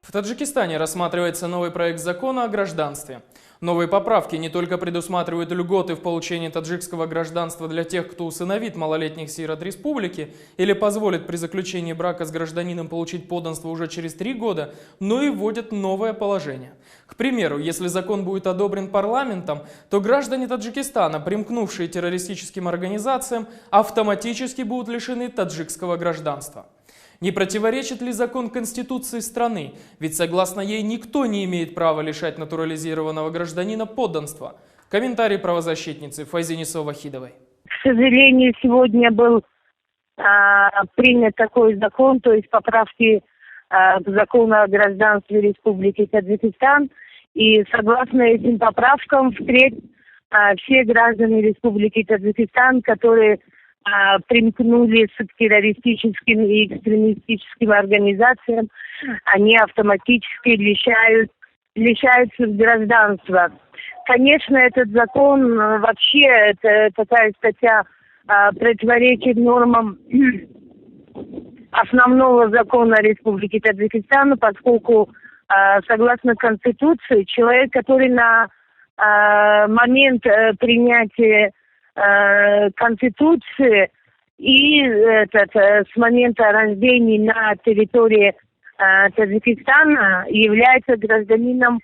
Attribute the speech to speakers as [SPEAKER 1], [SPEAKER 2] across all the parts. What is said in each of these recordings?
[SPEAKER 1] В Таджикистане рассматривается новый проект закона о гражданстве. Новые поправки не только предусматривают льготы в получении таджикского гражданства для тех, кто усыновит малолетних сирот республики или позволит при заключении брака с гражданином получить подданство уже через 3 года, но и вводят новое положение. К примеру, если закон будет одобрен парламентом, то граждане Таджикистана, примкнувшие к террористическим организациям, автоматически будут лишены таджикского гражданства. Не противоречит ли закон Конституции страны? Ведь согласно ей никто не имеет права лишать натурализированного гражданина подданства. Комментарий правозащитницы Файзенисо Вахидовой.
[SPEAKER 2] К сожалению, сегодня был принят такой закон, то есть поправки к закону о гражданстве Республики Таджикистан. И согласно этим поправкам впредь все граждане Республики Таджикистан, которые примкнули к террористическим и экстремистическим организациям, они автоматически лишаются гражданства. Конечно, этот закон вообще, это такая статья, противоречит нормам основного закона Республики Таджикистан, поскольку согласно Конституции человек, который на момент принятия Конституции и с момента рождения на территории Таджикистана является гражданином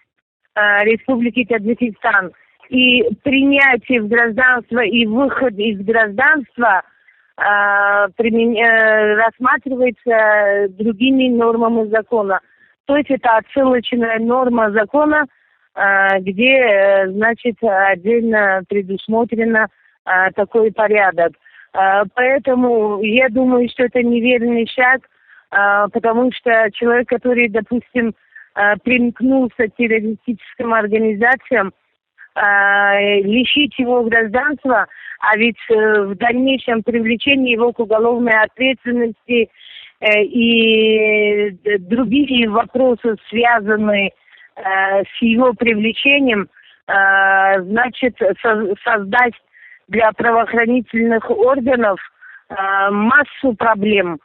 [SPEAKER 2] Республики Таджикистан. И принятие в гражданство и выход из гражданства рассматривается другими нормами закона. То есть это отсылочная норма закона, где, значит, отдельно предусмотрено такой порядок. Поэтому я думаю, что это неверный шаг, потому что человек, который, допустим, примкнулся к террористическим организациям, лишить его гражданства, а ведь в дальнейшем привлечение его к уголовной ответственности и другие вопросы, связанные с его привлечением, значит, создать для правоохранительных органов массу проблем.